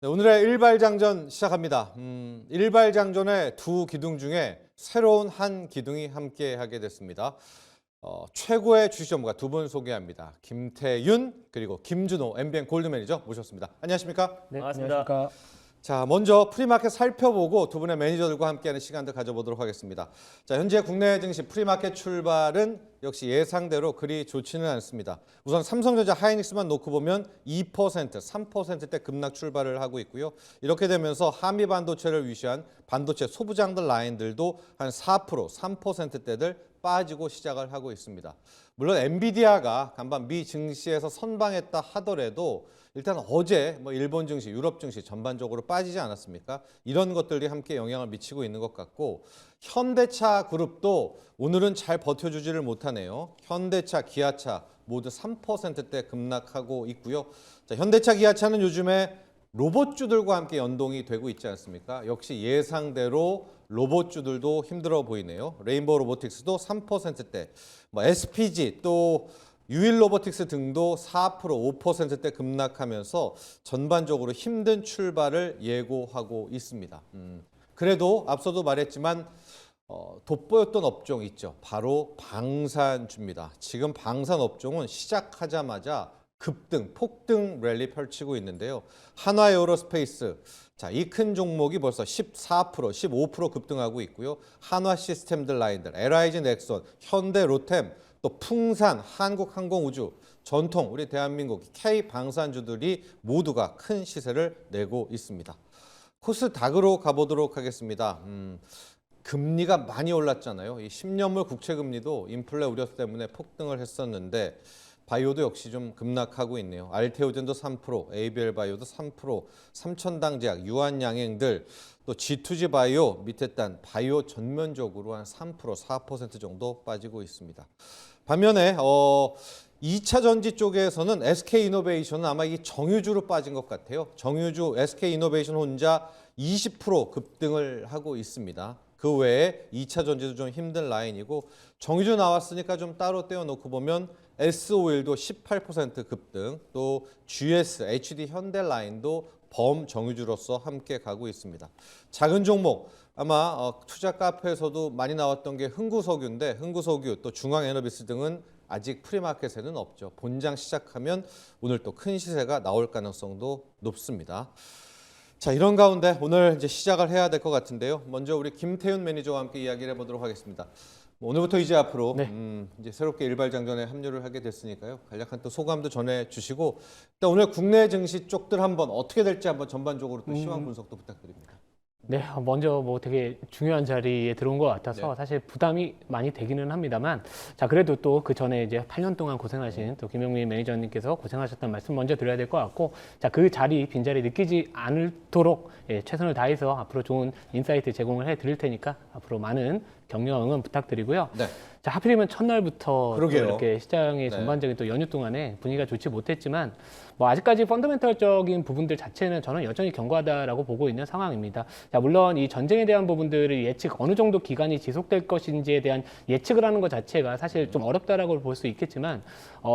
네, 오늘의 일발장전 시작합니다. 일발장전의 두 기둥 중에 새로운 한 기둥이 함께하게 됐습니다. 최고의 주식 전문가 두 분 소개합니다. 김태윤 그리고 김준호 MBN 골드 매니저 모셨습니다. 안녕하십니까? 네, 반갑습니다. 안녕하십니까. 자, 먼저 프리마켓 살펴보고 두 분의 매니저들과 함께하는 시간도 가져보도록 하겠습니다. 자, 현재 국내 증시 프리마켓 출발은 역시 예상대로 그리 좋지는 않습니다. 우선 삼성전자 하이닉스만 놓고 보면 2%, 3%대 급락 출발을 하고 있고요. 이렇게 되면서 한미 반도체를 위시한 반도체 소부장들 라인들도 한 4%, 3%대들 빠지고 시작을 하고 있습니다. 물론 엔비디아가 간밤 미 증시에서 선방했다 하더라도 일단 어제 일본 증시, 유럽 증시 전반적으로 빠지지 않았습니까? 이런 것들이 함께 영향을 미치고 있는 것 같고 현대차 그룹도 오늘은 잘 버텨주지를 못하네요. 현대차, 기아차 모두 3%대 급락하고 있고요. 자, 현대차, 기아차는 요즘에 로봇주들과 함께 연동이 되고 있지 않습니까? 역시 예상대로 로봇주들도 힘들어 보이네요. 레인보우 로보틱스도 3%대, SPG 또 유일 로보틱스 등도 4%, 5%대 급락하면서 전반적으로 힘든 출발을 예고하고 있습니다. 그래도 앞서도 말했지만 돋보였던 업종 있죠. 바로 방산주입니다. 지금 방산 업종은 시작하자마자 급등, 폭등 랠리 펼치고 있는데요. 한화에어로스페이스, 자, 이 큰 종목이 벌써 14%, 15% 급등하고 있고요. 한화 시스템들 라인들, LIG 넥슨, 현대 로템, 또 풍산, 한국항공우주, 전통, 우리 대한민국 K방산주들이 모두가 큰 시세를 내고 있습니다. 코스닥으로 가보도록 하겠습니다. 금리가 많이 올랐잖아요. 이 10년물 국채금리도 인플레 우려 때문에 폭등을 했었는데 바이오도 역시 좀 급락하고 있네요. 알테오젠도 3%, ABL 바이오도 3%, 삼천당제약, 유한양행들, 또 G2G 바이오, 밑에 단 바이오 전면적으로 한 3%, 4% 정도 빠지고 있습니다. 반면에 2차 전지 쪽에서는 SK이노베이션은 아마 이 정유주로 빠진 것 같아요. 정유주 SK이노베이션 혼자 20% 급등을 하고 있습니다. 그 외에 2차 전지도 좀 힘든 라인이고 정유주 나왔으니까 좀 따로 떼어놓고 보면 S오일도 18% 급등, 또 GS, HD 현대 라인도 범정유주로서 함께 가고 있습니다. 작은 종목, 아마 투자 카페에서도 많이 나왔던 게 흥구석유인데 흥구석유, 또 중앙에너비스 등은 아직 프리마켓에는 없죠. 본장 시작하면 오늘 또 큰 시세가 나올 가능성도 높습니다. 자, 이런 가운데 오늘 이제 시작을 해야 될 것 같은데요. 먼저 우리 김태윤 매니저와 함께 이야기를 해보도록 하겠습니다. 오늘부터 이제 앞으로 이제 새롭게 일발장전에 합류를 하게 됐으니까요. 간략한 또 소감도 전해주시고 일단 오늘 국내 증시 쪽들 한번 어떻게 될지 한번 전반적으로 또 시황 분석도 부탁드립니다. 네, 먼저 뭐 되게 중요한 자리에 들어온 것 같아서 네. 사실 부담이 많이 되기는 합니다만, 자, 그래도 또 그 전에 이제 8년 동안 고생하신 또 김영민 매니저님께서 고생하셨다는 말씀 먼저 드려야 될 것 같고, 자, 그 자리, 빈자리 느끼지 않도록 최선을 다해서 앞으로 좋은 인사이트 제공을 해 드릴 테니까 앞으로 많은 격려 응원 부탁드리고요. 네. 자, 하필이면 첫날부터 또 그러게요. 이렇게 시장의 네. 전반적인 또 연휴 동안에 분위기가 좋지 못했지만 뭐 아직까지 펀더멘털적인 부분들 자체는 저는 여전히 견고하다라고 보고 있는 상황입니다. 자, 물론 이 전쟁에 대한 부분들을 예측 어느 정도 기간이 지속될 것인지에 대한 예측을 하는 것 자체가 사실 좀 어렵다라고 볼 수 있겠지만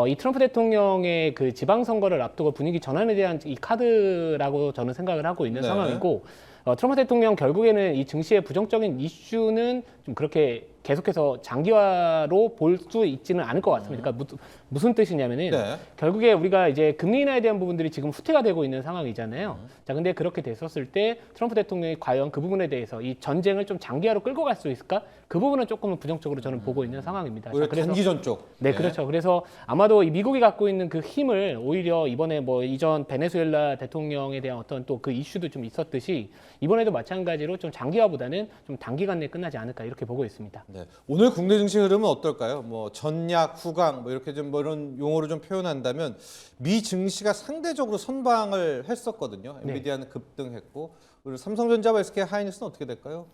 이 트럼프 대통령의 그 지방선거를 앞두고 분위기 전환에 대한 이 카드라고 저는 생각을 하고 있는 네. 상황이고 트럼프 대통령 결국에는 이 증시의 부정적인 이슈는 좀 그렇게 계속해서 장기화로 볼 수 있지는 않을 것 같습니다. 그러니까 무슨 뜻이냐면은 네. 결국에 우리가 이제 금리 인하에 대한 부분들이 지금 후퇴가 되고 있는 상황이잖아요. 자, 근데 그렇게 됐었을 때 트럼프 대통령이 과연 그 부분에 대해서 이 전쟁을 좀 장기화로 끌고 갈 수 있을까? 그 부분은 조금은 부정적으로 저는 보고 있는 상황입니다. 오히려 자, 그래서 단기전 쪽. 네, 그렇죠. 그래서 아마도 이 미국이 갖고 있는 그 힘을 오히려 이번에 뭐 이전 베네수엘라 대통령에 대한 어떤 또 그 이슈도 좀 있었듯이 이번에도 마찬가지로 좀 장기화보다는 좀 단기간 내에 끝나지 않을까 이렇게 보고 있습니다. 네. 오늘 국내 증시 흐름은 어떨까요? 뭐 전약, 후강 뭐 이렇게 좀 뭐 이런 용어로 좀 표현한다면 미 증시가 상대적으로 선방을 했었거든요. 엔비디아는 급등했고 그리고 삼성전자와 SK 하이닉스는 어떻게 될까요?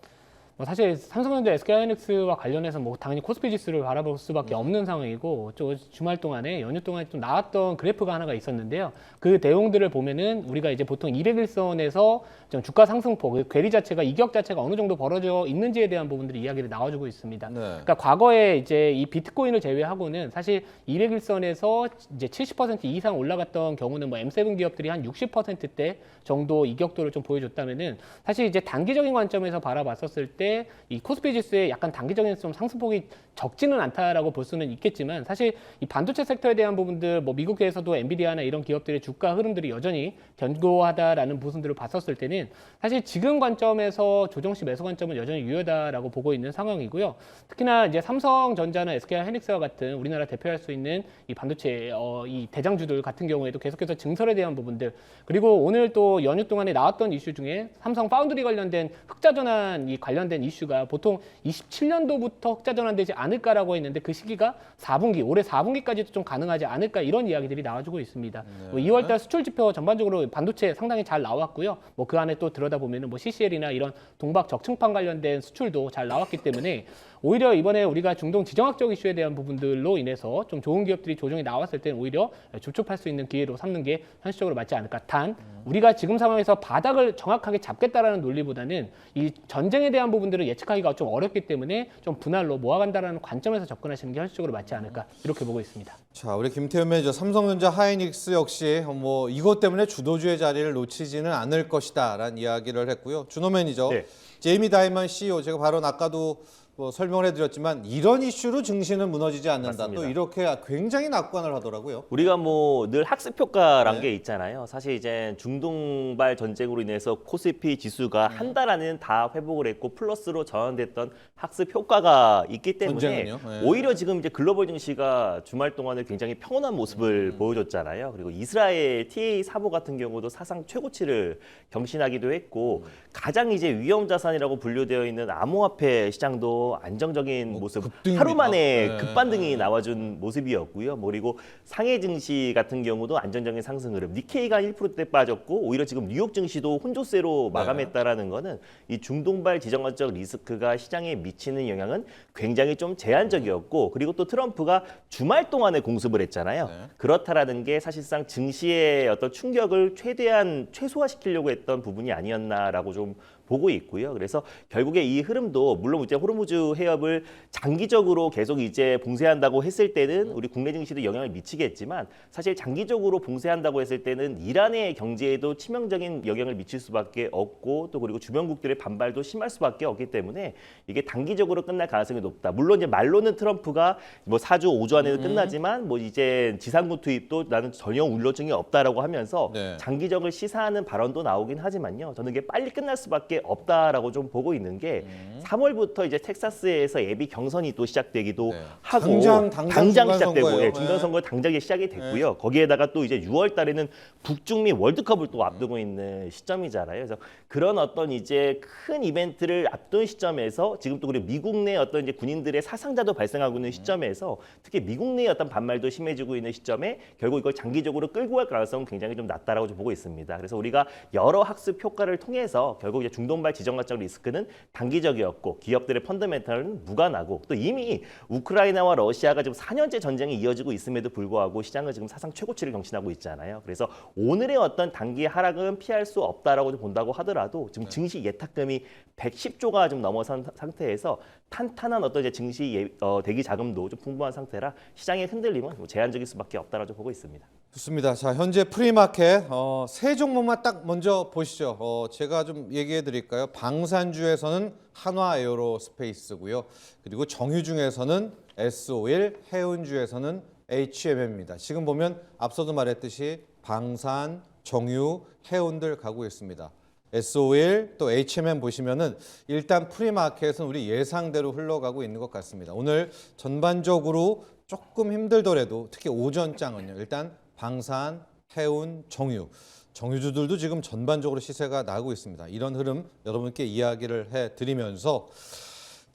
사실 삼성전자, SK하이닉스와 관련해서 뭐 당연히 코스피 지수를 바라볼 수밖에 없는 상황이고 주말 동안에 연휴 동안에 좀 나왔던 그래프가 하나가 있었는데요. 그 내용들을 보면은 우리가 이제 보통 200일선에서 좀 주가 상승폭, 그 괴리 자체가 이격 자체가 어느 정도 벌어져 있는지에 대한 부분들이 이야기를 나와주고 있습니다. 네. 그러니까 과거에 이제 이 비트코인을 제외하고는 사실 200일선에서 이제 70% 이상 올라갔던 경우는 뭐 M7 기업들이 한 60%대 정도 이격도를 좀 보여줬다면은 사실 이제 단기적인 관점에서 바라봤었을 때 이 코스피 지수의 약간 단기적인 좀 상승폭이 적지는 않다라고 볼 수는 있겠지만 사실 이 반도체 섹터에 대한 부분들 뭐 미국에서도 엔비디아나 이런 기업들의 주가 흐름들이 여전히 견고하다라는 부분들을 봤었을 때는 사실 지금 관점에서 조정시 매수 관점은 여전히 유효하다라고 보고 있는 상황이고요. 특히나 이제 삼성전자나 SK하이닉스와 같은 우리나라 대표할 수 있는 이 반도체 이 대장주들 같은 경우에도 계속해서 증설에 대한 부분들 그리고 오늘 또 연휴 동안에 나왔던 이슈 중에 삼성 파운드리 관련된 흑자 전환 이 관련된 이슈가 보통 27년도부터 흑자 전환되지 않을까라고 했는데 그 시기가 4분기 올해 4분기까지도 좀 가능하지 않을까 이런 이야기들이 나와주고 있습니다. 뭐 2월달 수출 지표 전반적으로 반도체 상당히 잘 나왔고요. 뭐 그 안에 또 들여다 보면은 뭐 CCL이나 이런 동박 적층판 관련된 수출도 잘 나왔기 때문에 오히려 이번에 우리가 중동 지정학적 이슈에 대한 부분들로 인해서 좀 좋은 기업들이 조정이 나왔을 때는 오히려 접촉할 수 있는 기회로 삼는 게 현실적으로 맞지 않을까. 단 우리가 지금 상황에서 바닥을 정확하게 잡겠다라는 논리보다는 이 전쟁에 대한 부분들을 예측하기가 좀 어렵기 때문에 좀 분할로 모아간다라는 관점에서 접근하시는 게 현실적으로 맞지 않을까 이렇게 보고 있습니다. 자, 우리 김태현 매니저, 삼성전자, 하이닉스 역시 뭐 이것 때문에 주도주의 자리를 놓치지는 않을 것이다라는 이야기를 했고요. 준호 매니저, 네. 제이미 다이먼 CEO 제가 바로 아까도 뭐 설명을 해드렸지만 이런 이슈로 증시는 무너지지 않는다. 맞습니다. 또 이렇게 굉장히 낙관을 하더라고요. 우리가 뭐 늘 학습 효과란 네. 게 있잖아요. 사실 이제 중동발 전쟁으로 인해서 코스피 지수가 한 달 안에는 다 회복을 했고 플러스로 전환됐던 학습 효과가 있기 때문에 전쟁은요? 네. 오히려 지금 이제 글로벌 증시가 주말 동안에 굉장히 평온한 모습을 보여줬잖아요. 그리고 이스라엘 TA 사보 같은 경우도 사상 최고치를 경신하기도 했고 가장 이제 위험 자산이라고 분류되어 있는 암호화폐 시장도 안정적인 모습 급등입니다. 하루 만에 네. 급반등이 나와준 모습이었고요. 뭐 그리고 상해 증시 같은 경우도 안정적인 상승 흐름. 니케이가 1%대 빠졌고 오히려 지금 뉴욕 증시도 혼조세로 마감했다라는 거는 이 중동발 지정학적 리스크가 시장에 미치는 영향은 굉장히 좀 제한적이었고 그리고 또 트럼프가 주말 동안에 공습을 했잖아요. 네. 그렇다라는 게 사실상 증시의 어떤 충격을 최대한 최소화시키려고 했던 부분이 아니었나라고 좀 보고 있고요. 그래서 결국에 이 흐름도 물론 이제 호르무즈 해협을 장기적으로 계속 이제 봉쇄한다고 했을 때는 우리 국내 증시도 영향을 미치겠지만 사실 장기적으로 봉쇄한다고 했을 때는 이란의 경제에도 치명적인 영향을 미칠 수밖에 없고 또 그리고 주변국들의 반발도 심할 수밖에 없기 때문에 이게 단기적으로 끝날 가능성이 높다. 물론 이제 말로는 트럼프가 뭐 4주 5주 안에는 끝나지만 뭐 이제 지상군 투입도 나는 전혀 울러증이 없다라고 하면서 네. 장기적을 시사하는 발언도 나오긴 하지만요. 저는 이게 빨리 끝날 수밖에 없다라고 좀 보고 있는 게 3월부터 이제 텍사스에서 예비 경선이 또 시작되기도 네. 하고 당장 시작되고 중간선거예요. 중간 선거 당장에 시작이 됐고요. 거기에다가 또 이제 6월 달에는 북중미 월드컵을 또 앞두고 있는 시점이잖아요. 그래서 그런 어떤 이제 큰 이벤트를 앞둔 시점에서 지금 또 그리고 미국 내 어떤 이제 군인들의 사상자도 발생하고 있는 시점에서 특히 미국 내의 어떤 반발도 심해지고 있는 시점에 결국 이걸 장기적으로 끌고 갈 가능성은 굉장히 좀 낮다라고 좀 보고 있습니다. 그래서 우리가 여러 학습 효과를 통해서 결국 이제 중동발 지정학적 리스크는 단기적이었고 기업들의 펀더멘털은 무관하고 또 이미 우크라이나와 러시아가 지금 4년째 전쟁이 이어지고 있음에도 불구하고 시장은 지금 사상 최고치를 경신하고 있잖아요. 그래서 오늘의 어떤 단기 하락은 피할 수 없다라고 좀 본다고 하더라도 지금 증시 예탁금이 110조가 좀 넘어선 상태에서 탄탄한 어떤 이제 증시 대기 자금도 좀 풍부한 상태라 시장의 흔들림은 뭐 제한적일 수밖에 없다라고 보고 있습니다. 좋습니다. 자, 현재 프리마켓 세 종목만 딱 먼저 보시죠. 제가 좀 얘기해 드릴까요? 방산주에서는 한화 에어로스페이스고요. 그리고 정유 중에서는 S-오일, 해운주에서는 HMM입니다. 지금 보면 앞서도 말했듯이 방산, 정유, 해운들 가고 있습니다. S-오일 또 HMM 보시면은 일단 프리마켓은 우리 예상대로 흘러가고 있는 것 같습니다. 오늘 전반적으로 조금 힘들더라도 특히 오전장은요. 일단 방산, 해운, 정유. 정유주들도 지금 전반적으로 시세가 나고 있습니다. 이런 흐름 여러분께 이야기를 해드리면서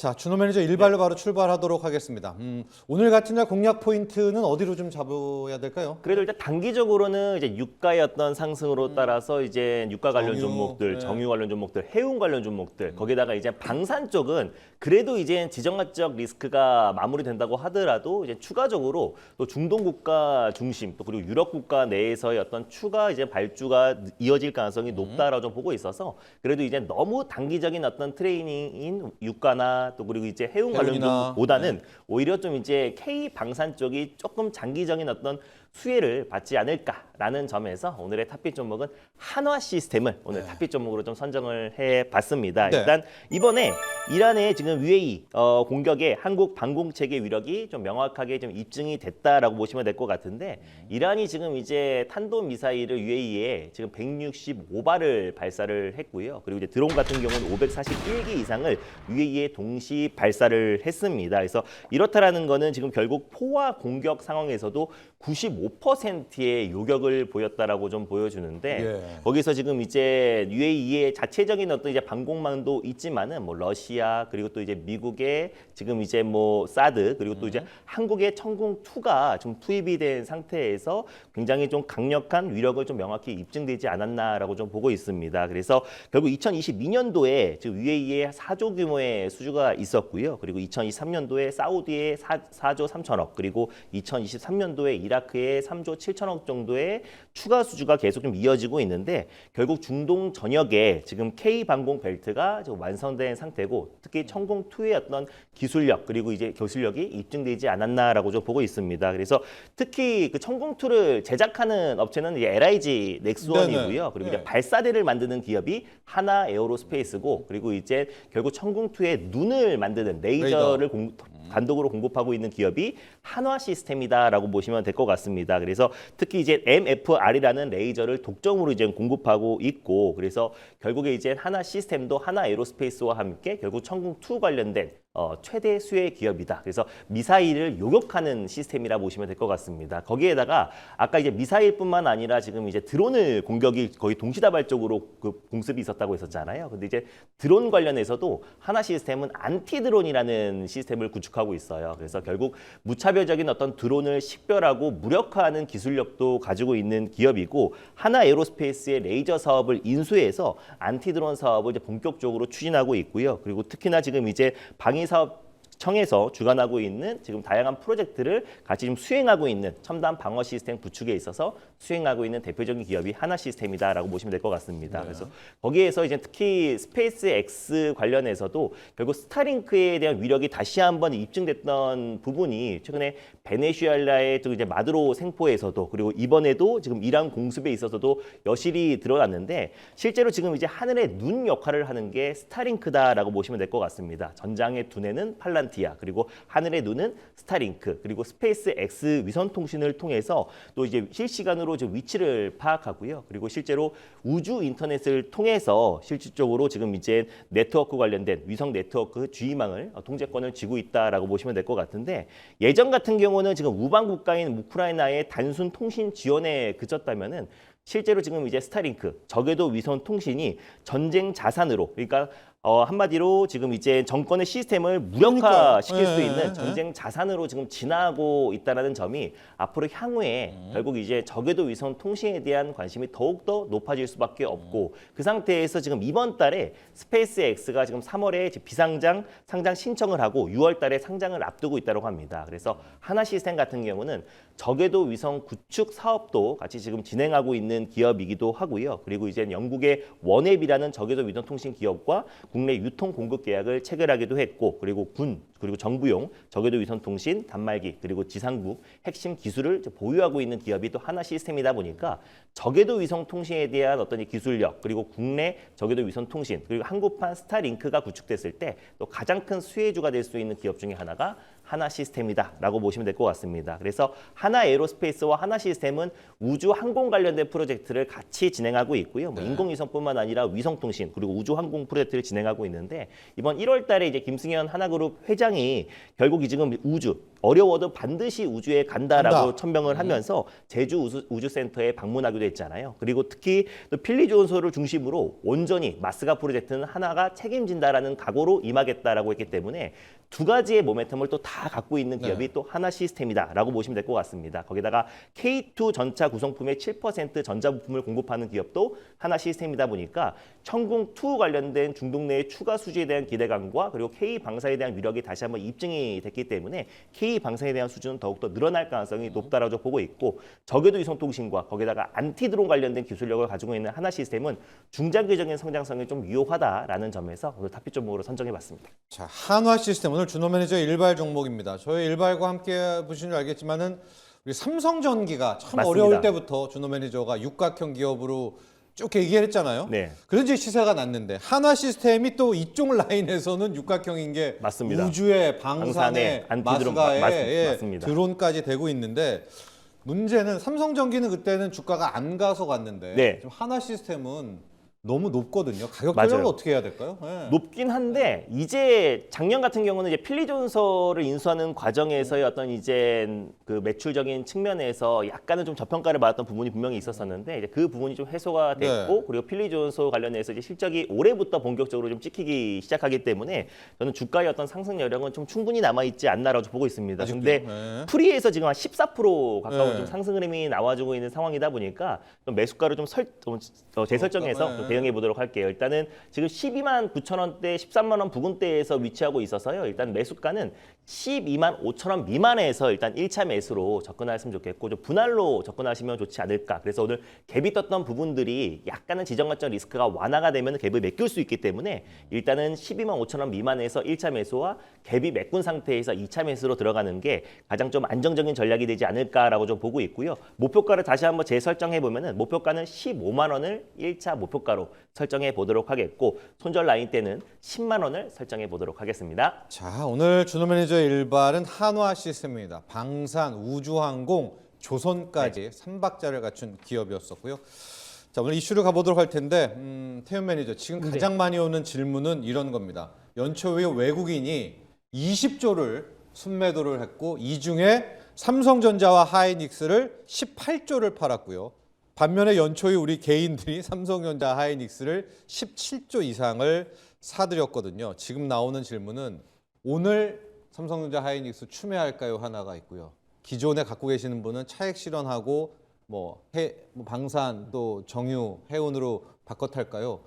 자, 준호 매니저 일발로 바로 출발하도록 하겠습니다. 오늘 같은 날 공략 포인트는 어디로 좀 잡아야 될까요? 그래도 일단 단기적으로는 이제 유가의 어떤 상승으로 따라서 이제 유가 관련 정유, 종목들, 네. 정유 관련 종목들, 해운 관련 종목들, 거기다가 이제 방산 쪽은 그래도 이제 지정학적 리스크가 마무리된다고 하더라도 이제 추가적으로 또 중동 국가 중심 또 그리고 유럽 국가 내에서의 어떤 추가 이제 발주가 이어질 가능성이 높다라고 좀 보고 있어서 그래도 이제 너무 단기적인 어떤 트레이닝인 유가나 또 그리고 이제 해운 관련 해운이나, 종목보다는 오히려 좀 이제 K 방산 쪽이 조금 장기적인 어떤 수혜를 받지 않을까라는 점에서 오늘의 탑픽 종목은 한화 시스템을 오늘 탑픽 종목으로 좀 선정을 해봤습니다. 네. 일단 이번에 이란의 지금 UAE 공격에 한국 방공체계 위력이 좀 명확하게 좀 입증이 됐다라고 보시면 될 것 같은데 이란이 지금 이제 탄도 미사일을 UAE에 지금 165발을 발사를 했고요. 그리고 이제 드론 같은 경우는 541기 이상을 UAE에 동시 발사를 했습니다. 그래서 이렇다라는 거는 지금 결국 포화 공격 상황에서도 95%의 요격을 보였다라고 좀 보여주는데 예. 거기서 지금 이제 UAE의 자체적인 어떤 이제 방공망도 있지만은 뭐 러시아 그리고 또 이제 미국의 지금 이제 뭐 사드 그리고 또 이제 한국의 천궁 2가 좀 투입이 된 상태에서 굉장히 좀 강력한 위력을 좀 명확히 입증되지 않았나라고 좀 보고 있습니다. 그래서 결국 2022년도에 지금 UAE의 4조 규모의 수주가 있었고요. 그리고 2023년도에 사우디의 4조 3천억 그리고 2023년도에 이라크의 3조 7천억 정도의 추가 수주가 계속 좀 이어지고 있는데 결국 중동 전역에 지금 K 방공 벨트가 지금 완성된 상태고 특히 천공 2의 어떤 기술력 그리고 이제 기술력이 입증되지 않았나라고 좀 보고 있습니다. 그래서 특히 그 천공 2를 제작하는 업체는 이제 LIG 넥스원이고요. 네네. 그리고 네. 이제 발사대를 만드는 기업이 하나 에어로스페이스고 그리고 이제 결국 천공 2의 눈을 만드는 레이저를 단독으로 공급하고 있는 기업이 한화 시스템이다라고 보시면 될 것 같습니다. 그래서 특히 이제 MFR이라는 레이저를 독점으로 이제 공급하고 있고 그래서 결국에 이제 한화 시스템도 한화 에어로스페이스와 함께 결국 천궁 2 관련된 최대 수혜 기업이다. 그래서 미사일을 요격하는 시스템이라 보시면 될 것 같습니다. 거기에다가 아까 이제 미사일뿐만 아니라 지금 이제 드론을 공격이 거의 동시다발적으로 그 공습이 있었다고 했었잖아요. 근데 이제 드론 관련해서도 하나 시스템은 안티 드론이라는 시스템을 구축하고 있어요. 그래서 결국 무차별적인 어떤 드론을 식별하고 무력화하는 기술력도 가지고 있는 기업이고 하나 에어로스페이스의 레이저 사업을 인수해서 안티 드론 사업을 이제 본격적으로 추진하고 있고요. 그리고 특히나 지금 이제 방위사업청에서 주관하고 있는 지금 다양한 프로젝트를 같이 좀 수행하고 있는 첨단 방어 시스템 구축에 있어서 수행하고 있는 대표적인 기업이 하나 시스템이다라고 보시면 될 것 같습니다. 네. 그래서 거기에서 이제 특히 스페이스 X 관련해서도 결국 스타링크에 대한 위력이 다시 한번 입증됐던 부분이 최근에 베네수엘라의 또 이제 마두로 생포에서도 그리고 이번에도 지금 이란 공습에 있어서도 여실히 드러났는데 실제로 지금 이제 하늘의 눈 역할을 하는 게 스타링크다라고 보시면 될 것 같습니다. 전장의 두뇌는 팔란티아 그리고 하늘의 눈은 스타링크 그리고 스페이스 X 위성 통신을 통해서 또 이제 실시간으로 지금 위치를 파악하고요. 그리고 실제로 우주 인터넷을 통해서 실질적으로 지금 이제 네트워크 관련된 위성 네트워크 주위망을 통제권을 쥐고 있다라고 보시면 될 것 같은데 예전 같은 경우는 지금 우방 국가인 우크라이나의 단순 통신 지원에 그쳤다면은 실제로 지금 이제 스타링크 저궤도 위성 통신이 전쟁 자산으로 그러니까 한마디로 지금 이제 정권의 시스템을 무력화시킬 수 있는 전쟁 자산으로 지금 진화하고 있다는 점이 앞으로 향후에 결국 이제 저궤도 위성 통신에 대한 관심이 더욱더 높아질 수밖에 없고 그 상태에서 지금 이번 달에 스페이스 X가 지금 3월에 비상장 상장 신청을 하고 6월 달에 상장을 앞두고 있다고 합니다. 그래서 하나 시스템 같은 경우는 저궤도 위성 구축 사업도 같이 지금 진행하고 있는 기업이기도 하고요. 그리고 이제 영국의 원앱이라는 저궤도 위성 통신 기업과 국내 유통 공급 계약을 체결하기도 했고 그리고 그리고 정부용 저궤도 위성 통신 단말기 그리고 지상국 핵심 기술을 보유하고 있는 기업이 또 하나 시스템이다 보니까 저궤도 위성 통신에 대한 어떤 이 기술력 그리고 국내 저궤도 위성 통신 그리고 한국판 스타링크가 구축됐을 때 또 가장 큰 수혜주가 될 수 있는 기업 중에 하나가 하나 시스템이다라고 보시면 될 것 같습니다. 그래서 하나 에어로스페이스와 하나 시스템은 우주 항공 관련된 프로젝트를 같이 진행하고 있고요. 뭐 인공위성뿐만 아니라 위성통신 그리고 우주 항공 프로젝트를 진행하고 있는데 이번 1월 달에 이제 김승현 하나그룹 회장이 결국 지금 우주 어려워도 반드시 우주에 간다라고 간다. 천명을 하면서 제주 우주센터에 방문하기도 했잖아요. 그리고 특히 또 필리 존소를 중심으로 온전히 마스가 프로젝트는 하나가 책임진다라는 각오로 임하겠다라고 했기 때문에 두 가지의 모멘텀을 또 다 갖고 있는 기업이 또 하나 시스템이다라고 보시면 될 것 같습니다. 거기다가 K2 전차 구성품의 7% 전자부품을 공급하는 기업도 하나 시스템이다 보니까 천궁2 관련된 중동 내의 추가 수주에 대한 기대감과 그리고 K 방사에 대한 위력이 다시 한번 입증이 됐기 때문에 K 방사에 대한 수주는 더욱더 늘어날 가능성이 높다라고 보고 있고 저궤도 위성통신과 거기다가 안티드론 관련된 기술력을 가지고 있는 하나 시스템은 중장기적인 성장성이 좀 유효하다라는 점에서 오늘 탑픽 종목으로 선정해봤습니다. 자, 한화 시스템 오늘 준호 매니저 일발 종목입니다. 저희 일발과 함께 보시는 줄 알겠지만은 우리 삼성전기가 참 맞습니다. 어려울 때부터 준호 매니저가 육각형 기업으로 쭉 얘기했잖아요. 네. 그런지 시세가 났는데 한화 시스템이 또 이쪽 라인에서는 육각형인 게 맞습니다. 우주에 방산에 안티드론 마스가에 맞습니다. 드론까지 되고 있는데 문제는 삼성전기는 그때는 주가가 안 가서 갔는데 네. 지금 한화 시스템은 너무 높거든요. 가격 맞아요. 조정은 어떻게 해야 될까요? 네. 높긴 한데 이제 작년 같은 경우는 이제 필리존서를 인수하는 과정에서의 어떤 이제 그 매출적인 측면에서 약간은 좀 저평가를 받았던 부분이 분명히 있었었는데 이제 그 부분이 좀 해소가 됐고 네. 그리고 필리존서 관련해서 이제 실적이 올해부터 본격적으로 좀 찍히기 시작하기 때문에 저는 주가의 어떤 상승 여력은 좀 충분히 남아 있지 않나라고 보고 있습니다. 아직도요? 근데 네. 프리에서 지금 한 14% 가까운 네. 좀 상승 흐름이 나와주고 있는 상황이다 보니까 좀 매수가를 좀 재설정해서 네. 좀 대응해 보도록 할게요. 일단은 지금 12만 9천 원대, 13만 원 부근대에서 위치하고 있어서요. 일단 매수가는 12만 5천 원 미만에서 일단 1차 매수로 접근하셨으면 좋겠고 좀 분할로 접근하시면 좋지 않을까. 그래서 오늘 갭이 떴던 부분들이 약간은 지정학적 리스크가 완화가 되면 갭을 메꿀 수 있기 때문에 일단은 12만 5천 원 미만에서 1차 매수와 갭이 메꾼 상태에서 2차 매수로 들어가는 게 가장 좀 안정적인 전략이 되지 않을까라고 좀 보고 있고요. 목표가를 다시 한번 재설정해 보면은 목표가는 15만 원을 1차 목표가로 설정해 보도록 하겠고 손절 라인 때는 10만 원을 설정해 보도록 하겠습니다. 자, 오늘 준호 매니저의 일발은 한화 시스템입니다. 방산, 우주항공, 조선까지 삼박자를 갖춘 기업이었었고요. 자, 오늘 이슈를 가보도록 할 텐데 태훈 매니저 지금 가장 많이 오는 질문은 이런 겁니다. 연초 이후 외국인이 20조를 순매도를 했고 이 중에 삼성전자와 하이닉스를 18조를 팔았고요. 반면에 연초에 우리 개인들이 삼성전자 하이닉스를 17조 이상을 사들였거든요. 지금 나오는 질문은 오늘 삼성전자 하이닉스 추매할까요? 하나가 있고요. 기존에 갖고 계시는 분은 차액 실현하고 방산 또 정유 해운으로 바꿔 탈까요?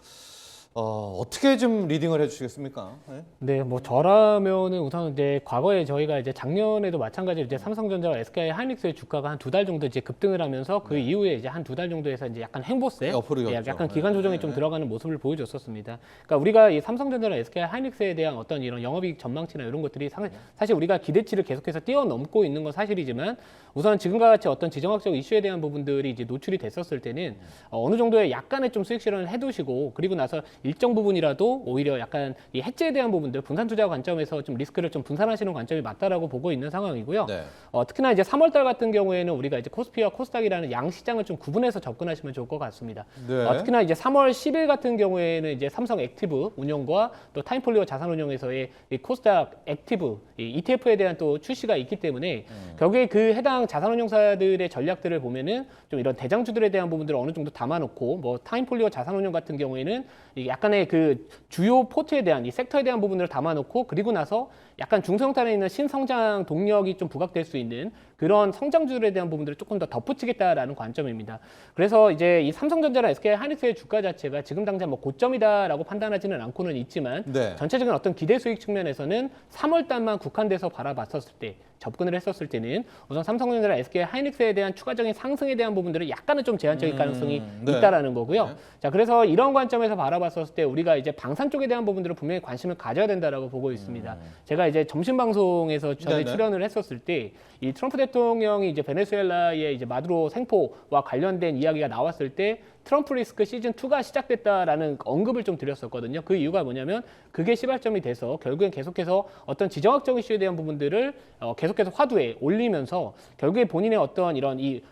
어떻게 좀 리딩을 해주시겠습니까? 네? 네, 뭐 저라면은 우선 이제 과거에 저희가 이제 작년에도 마찬가지로 이제 삼성전자와 SK 하이닉스의 주가가 한 두 달 정도 이제 급등을 하면서 그 이후에 이제 한 두 달 정도에서 이제 약간 행보세, 옆으로 예, 겼죠. 약간 기간 조정이 좀 들어가는 모습을 보여줬었습니다. 그러니까 우리가 이 삼성전자나 SK 하이닉스에 대한 어떤 이런 영업이익 전망치나 이런 것들이 사실 우리가 기대치를 계속해서 뛰어넘고 있는 건 사실이지만 우선 지금과 같이 어떤 지정학적 이슈에 대한 부분들이 이제 노출이 됐었을 때는 어느 정도의 약간의 좀 수익 실현을 해두시고 그리고 나서 일정 부분이라도 오히려 약간 이 해지에 대한 부분들 분산 투자 관점에서 좀 리스크를 좀 분산하시는 관점이 맞다라고 보고 있는 상황이고요. 네. 특히나 이제 3월달 같은 경우에는 우리가 이제 코스피와 코스닥이라는 양 시장을 좀 구분해서 접근하시면 좋을 것 같습니다. 네. 특히나 이제 3월 10일 같은 경우에는 이제 삼성 액티브 운용과 또 타임폴리오 자산운용에서의 이 코스닥 액티브 이 ETF에 대한 또 출시가 있기 때문에 결국에 그 해당 자산운용사들의 전략들을 보면은 좀 이런 대장주들에 대한 부분들을 어느 정도 담아놓고 뭐 타임폴리오 자산운용 같은 경우에는 이 약간의 그 주요 포트에 대한 이 섹터에 대한 부분들을 담아놓고 그리고 나서 약간 중소형탄에 있는 신성장 동력이 좀 부각될 수 있는 그런 성장주들에 대한 부분들을 조금 더 덧붙이겠다라는 관점입니다. 그래서 이제 이 삼성전자나 SK 하이닉스의 주가 자체가 지금 당장 뭐 고점이다라고 판단하지는 않고는 있지만 네. 전체적인 어떤 기대 수익 측면에서는 3월 달만 국한돼서 바라봤었을 때 접근을 했었을 때는 우선 삼성전자나 SK 하이닉스에 대한 추가적인 상승에 대한 부분들은 약간은 좀 제한적인 가능성이 네. 있다라는 거고요. 네. 자, 그래서 이런 관점에서 바라봤었을 때 우리가 이제 방산 쪽에 대한 부분들을 분명히 관심을 가져야 된다라고 보고 있습니다. 제가 이제 점심 방송에서 전에 네네. 출연을 했었을 때 이 트럼프 대통령이 이제 베네수엘라의 이제 마두로 생포와 관련된 이야기가 나왔을 때 트럼프 리스크 시즌 2가 시작됐다라는 언급을 좀 드렸었거든요. 그 이유가 뭐냐면 그게 시발점이 돼서 결국엔 계속해서 어떤 지정학적 이슈에 대한 부분들을 계속해서 화두에 올리면서 결국에 본인의 어떤 이런 이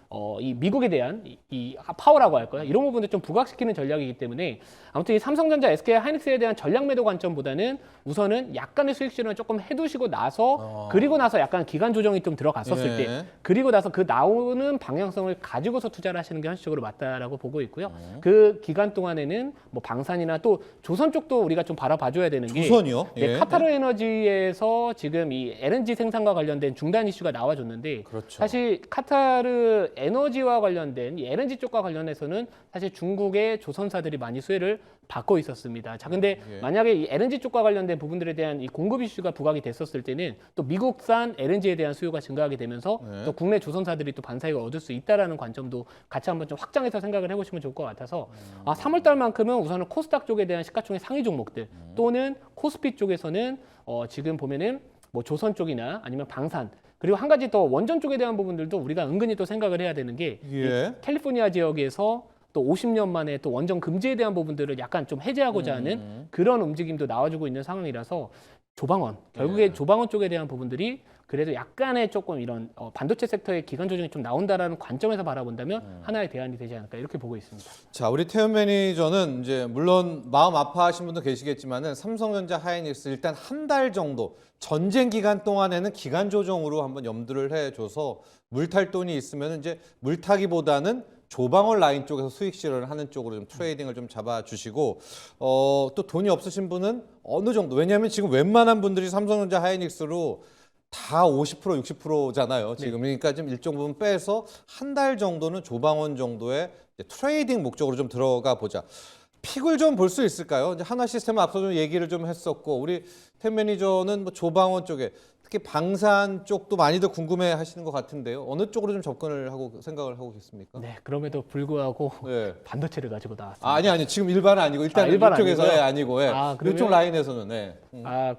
이 미국에 대한 이 파워라고 할까요? 이런 부분을 좀 부각시키는 전략이기 때문에 아무튼 이 삼성전자, SK 하이닉스에 대한 전략 매도 관점보다는 우선은 약간의 수익 실현을 조금 해두시고 나서 그리고 나서 약간 기간 조정이 좀 들어갔었을 예. 때 그리고 나서 그 나오는 방향성을 가지고서 투자를 하시는 게 현실적으로 맞다라고 보고 있고요. 그 기간 동안에는 뭐 방산이나 또 조선 쪽도 우리가 좀 바라봐줘야 되는 게 조선이요? 네, 예. 카타르 에너지에서 지금 이 LNG 생산과 관련된 중단 이슈가 나와줬는데 그렇죠. 사실 카타르 에너지와 관련된 이 LNG 쪽과 관련해서는 사실 중국의 조선사들이 많이 수혜를 받고 있었습니다. 자, 근데 예. 만약에 이 LNG 쪽과 관련된 부분들에 대한 이 공급 이슈가 부각이 됐었을 때는 또 미국산 LNG에 대한 수요가 증가하게 되면서 네. 또 국내 조선사들이 또 반사익을 얻을 수 있다라는 관점도 같이 한번 좀 확장해서 생각을 해보시면 좋을 것 같아서 3월 달만큼은 우선은 코스닥 쪽에 대한 시가총액 상위 종목들 또는 코스피 쪽에서는 지금 보면은 뭐 조선 쪽이나 아니면 방산 그리고 한 가지 더 원전 쪽에 대한 부분들도 우리가 은근히 또 생각을 해야 되는 게 예. 캘리포니아 지역에서 또 50년 만에 또 원전 금지에 대한 부분들을 약간 좀 해제하고자 하는 그런 움직임도 나와주고 있는 상황이라서 조방원 결국에 네. 조방원 쪽에 대한 부분들이 그래도 약간의 조금 이런 반도체 섹터의 기간 조정이 좀 나온다라는 관점에서 바라본다면 하나의 대안이 되지 않을까 이렇게 보고 있습니다. 자, 우리 태연 매니저는 이제 물론 마음 아파하신 분도 계시겠지만은 삼성전자 하이닉스 일단 한 달 정도 전쟁 기간 동안에는 기간 조정으로 한번 염두를 해줘서 물탈 돈이 있으면 이제 물타기보다는 조방월 라인 쪽에서 수익 실현을 하는 쪽으로 좀 트레이딩을 좀 잡아주시고 또 돈이 없으신 분은 어느 정도 왜냐하면 지금 웬만한 분들이 삼성전자 하이닉스로 다 50% 60%잖아요. 지금 그러니까 좀 일정 부분 빼서 한 달 정도는 조방원 정도의 이제 트레이딩 목적으로 좀 들어가 보자. 픽을 좀 볼 수 있을까요? 이제 하나 시스템 앞서 좀 얘기를 좀 했었고 우리 템 매니저는 뭐 조방원 쪽에 특히 방산 쪽도 많이들 궁금해 하시는 것 같은데요. 어느 쪽으로 좀 접근을 하고 생각을 하고 계십니까? 네, 그럼에도 불구하고 네. 반도체를 가지고 나왔습니다. 아니 지금 일반은 아니고 일단 일반 이쪽에서 아니고요? 아니고 예. 그러면- 이쪽 라인에서는 네.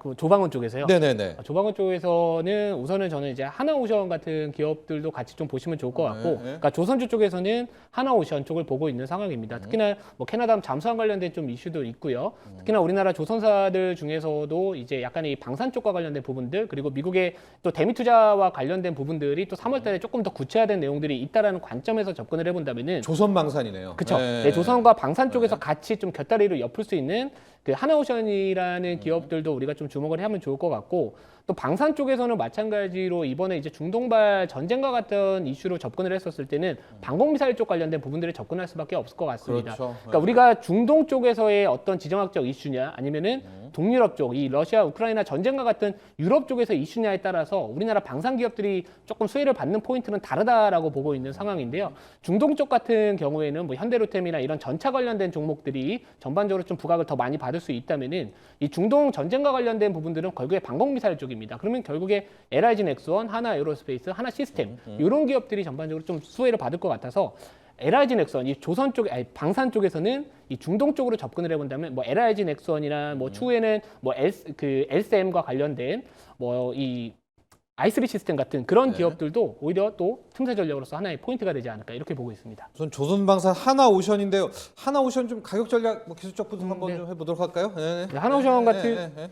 그 조방원 쪽에서요? 네네네. 조방원 쪽에서는 우선은 저는 이제 하나오션 같은 기업들도 같이 좀 보시면 좋을 것 같고, 네. 그러니까 조선주 쪽에서는 하나오션 쪽을 보고 있는 상황입니다. 특히나 뭐 캐나다 잠수함 관련된 좀 이슈도 있고요. 특히나 우리나라 조선사들 중에서도 이제 약간 이 방산 쪽과 관련된 부분들 그리고 미국의 또 대미 투자와 관련된 부분들이 또 3월달에 조금 더 구체화된 내용들이 있다라는 관점에서 접근을 해본다면은 조선방산이네요. 그렇죠. 네, 조선과 방산 쪽에서 같이 좀 곁다리로 엮을 수 있는 그 하나오션이라는 기업들도 우리가 좀 주목을 하면 좋을 것 같고 또 방산 쪽에서는 마찬가지로 이번에 이제 중동발 전쟁과 같은 이슈로 접근을 했었을 때는 방공미사일 쪽 관련된 부분들에 접근할 수밖에 없을 것 같습니다. 그렇죠. 그러니까 우리가 중동 쪽에서의 어떤 지정학적 이슈냐 아니면은 동유럽 쪽, 이 러시아 우크라이나 전쟁과 같은 유럽 쪽에서 이슈냐에 따라서 우리나라 방산 기업들이 조금 수혜를 받는 포인트는 다르다라고 보고 있는 상황인데요. 중동 쪽 같은 경우에는 뭐 현대로템이나 이런 전차 관련된 종목들이 전반적으로 좀 부각을 더 많이 받을 수 있다면은 이 중동 전쟁과 관련된 부분들은 결국에 방공미사일 쪽입니다. 그러면 결국에 LIG 넥스원, 하나 에어로스페이스, 하나 시스템 이런 기업들이 전반적으로 좀 수혜를 받을 것 같아서 LIG 넥스원, 이 조선 쪽, 방산 쪽에서는 이 중동 쪽으로 접근을 해본다면 뭐 LIG 넥스원이나 뭐 추후에는 뭐 LCM과 관련된 뭐 이 i3 시스템 같은 그런 기업들도 오히려 또 틈새 전략으로서 하나의 포인트가 되지 않을까 이렇게 보고 있습니다. 우선 조선방산 하나오션인데요. 하나오션 좀 가격 전략 뭐 기술적 분석 한번 네. 좀 해보도록 할까요? 네. 네, 하나오션 같은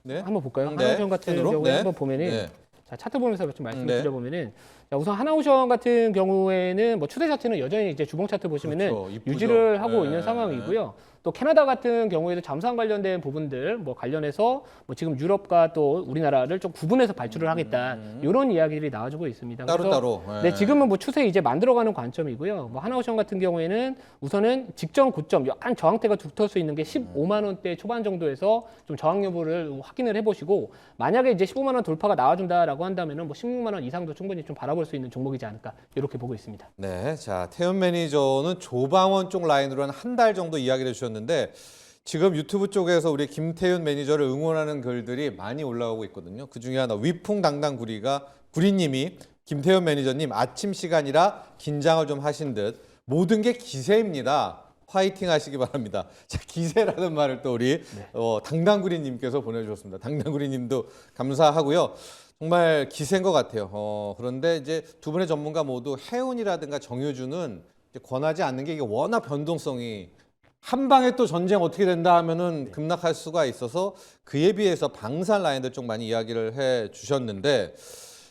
네. 한번 볼까요? 네, 하나오션 같은 펜으로? 경우에 네. 한번 보면은 네. 자, 차트 보면서 좀 말씀을 네. 드려보면은 자, 우선 하나오션 같은 경우에는 뭐 추세 자체는 여전히 이제 주봉 차트 보시면은 그렇죠. 이쁘죠. 유지를 하고 네. 있는 상황이고요. 또 캐나다 같은 경우에도 잠수함 관련된 부분들 뭐 관련해서 뭐 지금 유럽과 또 우리나라를 좀 구분해서 발주를 하겠다 이런 이야기들이 나와주고 있습니다. 따로따로. 네, 지금은 뭐 추세 이제 만들어가는 관점이고요. 뭐 하나오션 같은 경우에는 우선은 직전 고점 약간 저항대가 두터울 수 있는 게 15만 원대 초반 정도에서 좀 저항 여부를 확인을 해보시고 만약에 이제 15만 원 돌파가 나와준다라고 한다면은 뭐 16만 원 이상도 충분히 좀 바라볼 수 있는 종목이지 않을까 이렇게 보고 있습니다. 네, 자 태연 매니저는 조방원 쪽 라인으로 한 달 정도 이야기를 해주셨는데 지금 유튜브 쪽에서 우리 김태윤 매니저를 응원하는 글들이 많이 올라오고 있거든요. 그 중에 하나 위풍당당 구리님이 김태윤 매니저님 아침 시간이라 긴장을 좀 하신 듯 모든 게 기세입니다. 화이팅 하시기 바랍니다. 자, 기세라는 말을 또 우리 당당구리님께서 보내주셨습니다. 당당구리님도 감사하고요. 정말 기세인 것 같아요. 그런데 이제 두 분의 전문가 모두 해운이라든가 정유주는 이제 권하지 않는 게 이게 워낙 변동성이 한 방에 또 전쟁 어떻게 된다 하면은 급락할 수가 있어서 그에 비해서 방산 라인들 좀 많이 이야기를 해 주셨는데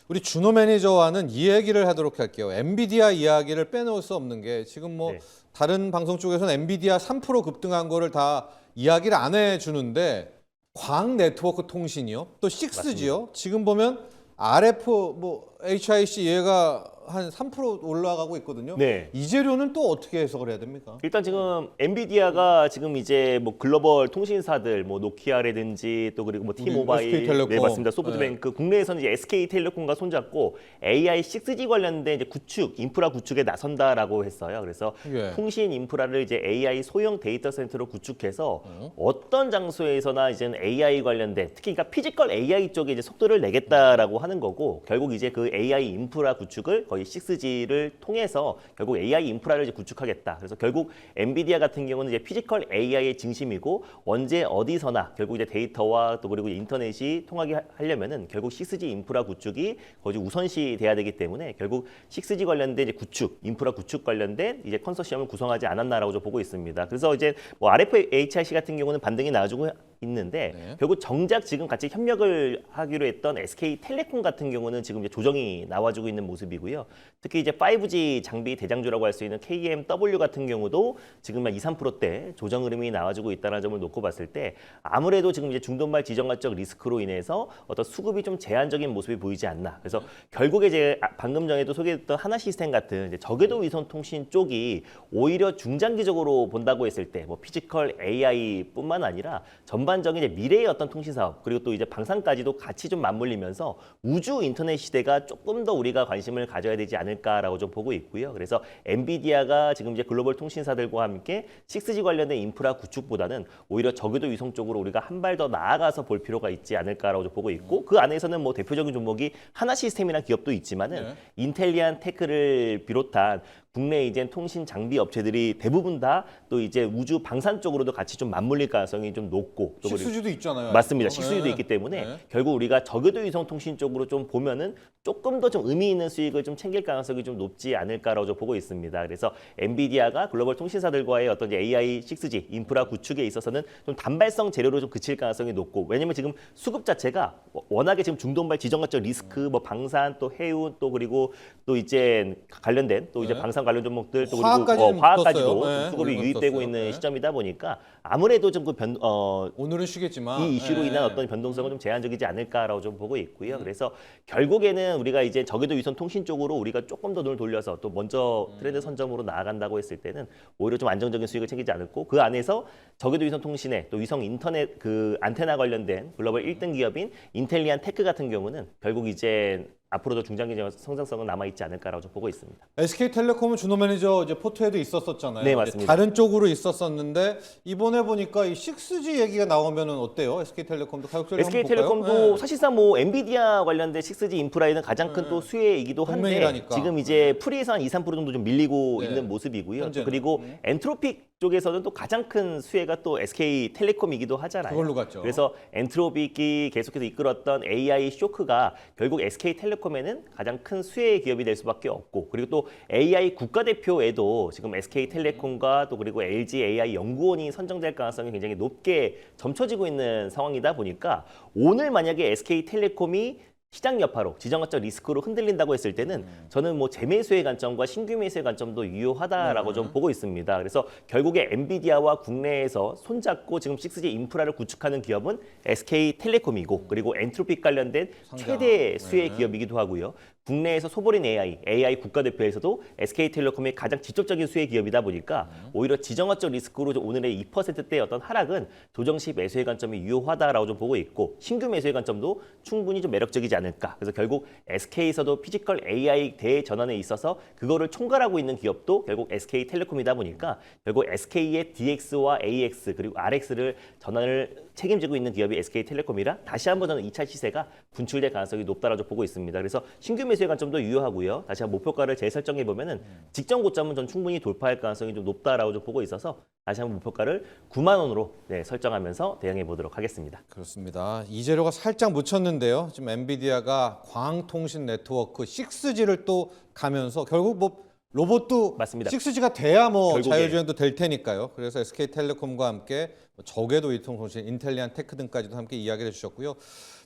우리 준호 매니저와는 이 얘기를 하도록 할게요. 엔비디아 이야기를 빼놓을 수 없는 게 지금 뭐 네. 다른 방송 쪽에서는 엔비디아 3% 급등한 거를 다 이야기를 안 해주는데 광 네트워크 통신이요, 또 6G요. 지금 보면 RF 뭐 HIC 얘가 한 3% 올라가고 있거든요. 네. 이 재료는 또 어떻게 해석을 해야 됩니까? 일단 지금 엔비디아가 지금 이제 뭐 글로벌 통신사들 뭐 노키아라든지 또 그리고 뭐 T모바일, SK텔레콤. 네 맞습니다. 소프트뱅크, 국내에서는 이제 SK텔레콤과 손잡고 AI 6G 관련된 이제 구축, 인프라 구축에 나선다라고 했어요. 그래서 예. 통신 인프라를 이제 AI 소형 데이터 센터로 구축해서 어떤 장소에서나 이제는 AI 관련된 특히 그러니까 피지컬 AI 쪽에 이제 속도를 내겠다라고 하는 거고 결국 이제 그 AI 인프라 구축을 거의 6G를 통해서 결국 AI 인프라를 이제 구축하겠다. 그래서 결국 엔비디아 같은 경우는 이제 피지컬 AI의 중심이고 언제 어디서나 결국 이제 데이터와 또 그리고 인터넷이 통하게 하려면은 결국 6G 인프라 구축이 거의 우선시 돼야 되기 때문에 결국 6G 관련된 이제 구축, 인프라 구축 관련된 이제 컨소시엄을 구성하지 않았나라고 좀 보고 있습니다. 그래서 이제 뭐 RFHIC 같은 경우는 반등이 나와주고 있는데 네. 결국 정작 지금 같이 협력을 하기로 했던 SK텔레콤 같은 경우는 지금 이제 조정이 나와주고 있는 모습이고요. 특히 이제 5G 장비 대장주라고 할 수 있는 KMW 같은 경우도 지금 한 2, 3%대 조정 흐름이 나와주고 있다는 점을 놓고 봤을 때 아무래도 지금 이제 중도말 지정학적 리스크로 인해서 어떤 수급이 좀 제한적인 모습이 보이지 않나. 그래서 결국에 이제 방금 전에도 소개했던 하나시스템 같은 이제 저궤도 위성 통신 쪽이 오히려 중장기적으로 본다고 했을 때 뭐 피지컬 AI뿐만 아니라 전반적인 이제 미래의 어떤 통신 사업 그리고 또 이제 방산까지도 같이 좀 맞물리면서 우주 인터넷 시대가 조금 더 우리가 관심을 가져야 되지 않을까라고 좀 보고 있고요. 그래서 엔비디아가 지금 이제 글로벌 통신사들과 함께 6G 관련된 인프라 구축보다는 오히려 저궤도 위성 쪽으로 우리가 한 발 더 나아가서 볼 필요가 있지 않을까라고 좀 보고 있고 그 안에서는 뭐 대표적인 종목이 하나시스템이라는 기업도 있지만은 네. 인텔리안 테크를 비롯한 국내 이제 통신 장비 업체들이 대부분 다 또 이제 우주 방산 쪽으로도 같이 좀 맞물릴 가능성이 좀 높고 또 그리고 식수지도 있잖아요. 맞습니다. 아직도. 식수지도 네. 있기 때문에 네. 결국 우리가 저궤도 위성 통신 쪽으로 좀 보면은 조금 더 좀 의미 있는 수익을 좀 챙길 가능성이 좀 높지 않을까라고 좀 보고 있습니다. 그래서 엔비디아가 글로벌 통신사들과의 어떤 이제 AI 6G 인프라 구축에 있어서는 좀 단발성 재료로 좀 그칠 가능성이 높고 왜냐면 지금 수급 자체가 워낙에 지금 중동발 지정학적 리스크 뭐 방산 또 해운 또 그리고 또 이제 관련된 또 이제 네. 방산 관련 종목들 또 화학까지 그리고 좀 화학까지도 붙었어요. 좀 네, 수급이 물론 유입되고 붙었어요. 있는 네. 시점이다 보니까 아무래도 좀 그 오늘은 쉬겠지만 이 이슈로 네. 인한 어떤 변동성은 좀 제한적이지 않을까라고 좀 보고 있고요. 그래서 결국에는 우리가 이제 저궤도 위성 통신 쪽으로 우리가 조금 더 눈을 돌려서 또 먼저 트렌드 선점으로 나아간다고 했을 때는 오히려 좀 안정적인 수익을 챙기지 않을고 그 안에서 저궤도 위성 통신에 또 위성 인터넷 그 안테나 관련된 글로벌 1등 기업인 인텔리안 테크 같은 경우는 결국 이제 앞으로도 중장기적 성장성은 남아있지 않을까라고 좀 보고 있습니다. SK텔레콤은 준호 매니저 이제 포트에도 있었었잖아요. 네, 이제 맞습니다. 다른 쪽으로 있었었는데 이번에 보니까 이 6G 얘기가 나오면은 어때요? SK텔레콤도 가격 전략 한번 SK텔레콤도 볼까요? 네. 사실상 뭐 엔비디아 관련된 6G 인프라에는 가장 큰 또 수혜이기도 한데 동맹이라니까. 지금 이제 프리에서 한 2, 3% 정도 좀 밀리고 네. 있는 모습이고요. 또 현재는. 그리고 엔트로픽 쪽에서는 또 가장 큰 수혜가 또 SK텔레콤이기도 하잖아요. 그걸로 갔죠. 그래서 엔트로픽이 계속해서 이끌었던 AI 쇼크가 결국 SK텔레콤에는 가장 큰 수혜의 기업이 될 수밖에 없고 그리고 또 AI 국가대표에도 지금 SK텔레콤과 또 그리고 LG AI 연구원이 선정될 가능성이 굉장히 높게 점쳐지고 있는 상황이다 보니까 오늘 만약에 SK텔레콤이 시장 여파로 지정학적 리스크로 흔들린다고 했을 때는 저는 뭐 재매수의 관점과 신규 매수의 관점도 유효하다라고 좀 보고 있습니다. 그래서 결국에 엔비디아와 국내에서 손잡고 지금 6G 인프라를 구축하는 기업은 SK텔레콤이고 그리고 엔트로픽 관련된 최대 수혜 기업이기도 하고요. 국내에서 소보린 AI 국가대표에서도 SK텔레콤의 가장 직접적인 수혜 기업이다 보니까 오히려 지정학적 리스크로 오늘의 2%대 어떤 하락은 조정 시 매수의 관점이 유효하다라고 좀 보고 있고 신규 매수의 관점도 충분히 좀 매력적이지 않을까. 그래서 결국 SK에서도 피지컬 AI 대전환에 있어서 그거를 총괄하고 있는 기업도 결국 SK텔레콤이다 보니까 결국 SK의 DX와 AX 그리고 RX를 전환을 책임지고 있는 기업이 SK텔레콤이라 다시 한번 저는 2차 시세가 분출될 가능성이 높다라고 보고 있습니다. 그래서 신규 매수의 관점도 유효하고요. 다시 한번 목표가를 재설정해 보면은 직전 고점은 전 충분히 돌파할 가능성이 좀 높다라고 좀 보고 있어서 다시 한번 목표가를 9만 원으로 설정하면서 대응해 보도록 하겠습니다. 그렇습니다. 이 재료가 살짝 묻혔는데요. 지금 엔비디아가 광통신 네트워크 6G를 또 가면서 결국 뭐 로봇도 맞습니다. 6G가 돼야 뭐 결국에. 자율주행도 될 테니까요. 그래서 SK텔레콤과 함께 저궤도 이통통신, 인텔리안 테크 등까지도 함께 이야기를 해주셨고요.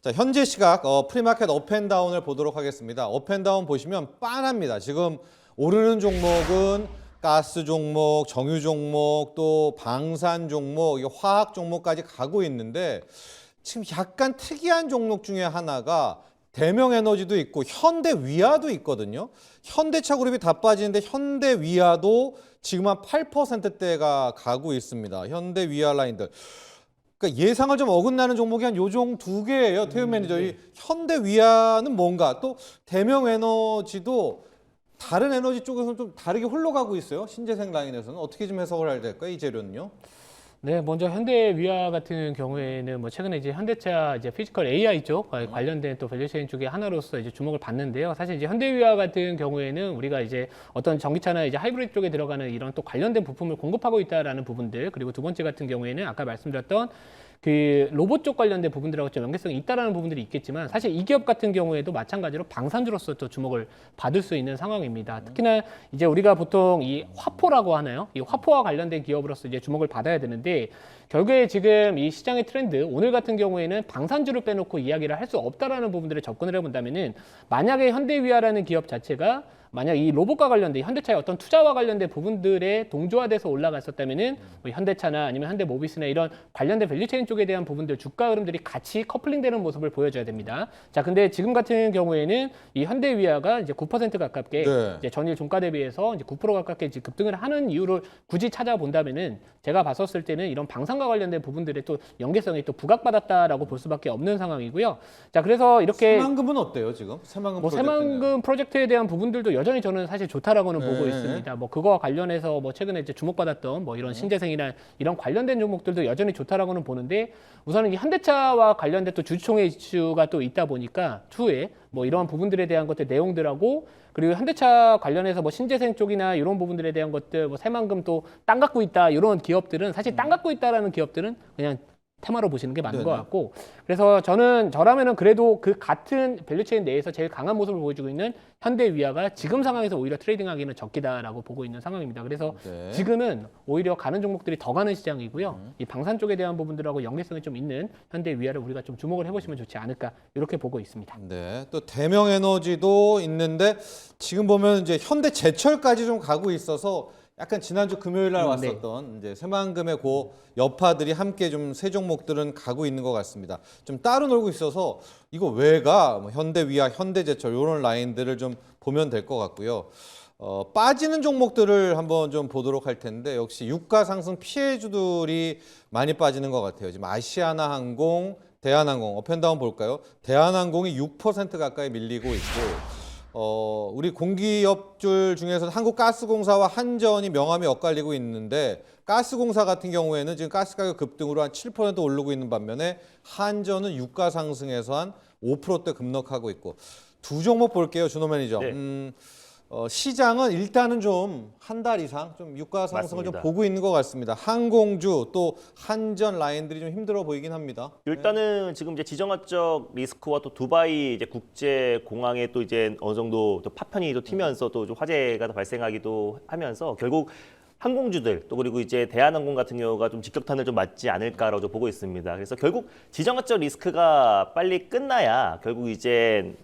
자, 현재 시각 프리마켓 업앤다운을 보도록 하겠습니다. 업앤다운 보시면 빤합니다. 지금 오르는 종목은 가스 종목, 정유 종목, 또 방산 종목, 화학 종목까지 가고 있는데 지금 약간 특이한 종목 중에 하나가 대명에너지도 있고 현대위아도 있거든요. 현대차 그룹이 다 빠지는데 현대위아도 지금 한 8%대가 가고 있습니다. 현대위아 라인들. 그러니까 예상을 좀 어긋나는 종목이 한 요종 두 개예요. 태우 매니저. 이 현대위아는 뭔가 또 대명에너지도 다른 에너지 쪽에서는 좀 다르게 흘러가고 있어요. 신재생 라인에서는 어떻게 좀 해석을 해야 될까요? 이 재료는요? 네, 먼저 현대위아 같은 경우에는 뭐 최근에 이제 현대차 이제 피지컬 AI 쪽 관련된 또 밸류체인 쪽의 하나로서 이제 주목을 받는데요. 사실 이제 현대위아 같은 경우에는 우리가 이제 어떤 전기차나 이제 하이브리드 쪽에 들어가는 이런 또 관련된 부품을 공급하고 있다라는 부분들, 그리고 두 번째 같은 경우에는 아까 말씀드렸던 그 로봇 쪽 관련된 부분들하고 좀 연계성이 있다라는 부분들이 있겠지만 사실 이 기업 같은 경우에도 마찬가지로 방산주로서 또 주목을 받을 수 있는 상황입니다. 특히나 이제 우리가 보통 이 화포라고 하나요? 이 화포와 관련된 기업으로서 이제 주목을 받아야 되는데 결국에 지금 이 시장의 트렌드 오늘 같은 경우에는 방산주를 빼놓고 이야기를 할 수 없다라는 부분들을 접근을 해본다면은 만약에 현대위아라는 기업 자체가 만약 이 로봇과 관련된 현대차의 어떤 투자와 관련된 부분들에 동조화돼서 올라갔었다면은 뭐 현대차나 아니면 현대모비스나 이런 관련된 밸류체인 쪽에 대한 부분들 주가 흐름들이 같이 커플링되는 모습을 보여줘야 됩니다. 자, 근데 지금 같은 경우에는 이 현대위아가 이제 9% 가깝게 네. 이제 전일 종가 대비해서 이제 9% 가깝게 이제 급등을 하는 이유를 굳이 찾아본다면은 제가 봤었을 때는 이런 방산과 관련된 부분들의 또 연계성이 또 부각받았다라고 볼 수밖에 없는 상황이고요. 자, 그래서 이렇게 새만금은 어때요 지금? 새만금 뭐 프로젝트는? 새만금 프로젝트에 대한 부분들도 여전히 저는 사실 좋다라고는 네. 보고 있습니다. 뭐 그거와 관련해서 뭐 최근에 이제 주목받았던 뭐 이런 신재생이나 이런 관련된 종목들도 여전히 좋다라고는 보는데 우선은 이 현대차와 관련된 또 주주총회 이슈가 또 있다 보니까 추후에 뭐 이런 부분들에 대한 것들 내용들하고 그리고 현대차 관련해서 뭐 신재생 쪽이나 이런 부분들에 대한 것들 뭐 새만금 또 땅 갖고 있다 이런 기업들은 사실 땅 갖고 있다라는 기업들은 그냥 테마로 보시는 게 맞는 네네. 것 같고 그래서 저라면은 그래도 그 같은 밸류체인 내에서 제일 강한 모습을 보여주고 있는 현대위아가 지금 상황에서 오히려 트레이딩하기는 적기다라고 보고 있는 상황입니다. 그래서 네. 지금은 오히려 가는 종목들이 더 가는 시장이고요. 이 방산 쪽에 대한 부분들하고 연계성이 좀 있는 현대위아를 우리가 좀 주목을 해보시면 좋지 않을까 이렇게 보고 있습니다. 네, 또 대명에너지도 있는데 지금 보면 이제 현대제철까지 좀 가고 있어서 약간 지난주 금요일 날 네. 왔었던 이제 새만금의 고 여파들이 함께 좀 세 종목들은 가고 있는 것 같습니다. 좀 따로 놀고 있어서 이거 왜가 뭐 현대위아, 현대제철 이런 라인들을 좀 보면 될 것 같고요. 빠지는 종목들을 한번 좀 보도록 할 텐데 역시 유가 상승 피해주들이 많이 빠지는 것 같아요. 지금 아시아나항공, 대한항공 업앤다운 볼까요? 대한항공이 6% 가까이 밀리고 있고 우리 공기업줄 중에서 한국가스공사와 한전이 명암이 엇갈리고 있는데 가스공사 같은 경우에는 지금 가스 가격 급등으로 한 7% 오르고 있는 반면에 한전은 유가 상승에서 한 5%대 급락하고 있고 두 종목 볼게요, 준호 매니저. 네. 시장은 일단은 좀 한 달 이상 좀 유가 상승을 좀 맞습니다. 보고 있는 것 같습니다. 항공주 또 한전 라인들이 좀 힘들어 보이긴 합니다. 일단은 지금 이제 지정학적 리스크와 또 두바이 이제 국제 공항에 또 이제 어느 정도 또 파편이 또 튀면서 또 좀 화재가 또 발생하기도 하면서 결국 항공주들 또 그리고 이제 대한항공 같은 경우가 좀 직격탄을 좀 맞지 않을까라고 좀 보고 있습니다. 그래서 결국 지정학적 리스크가 빨리 끝나야 결국 이제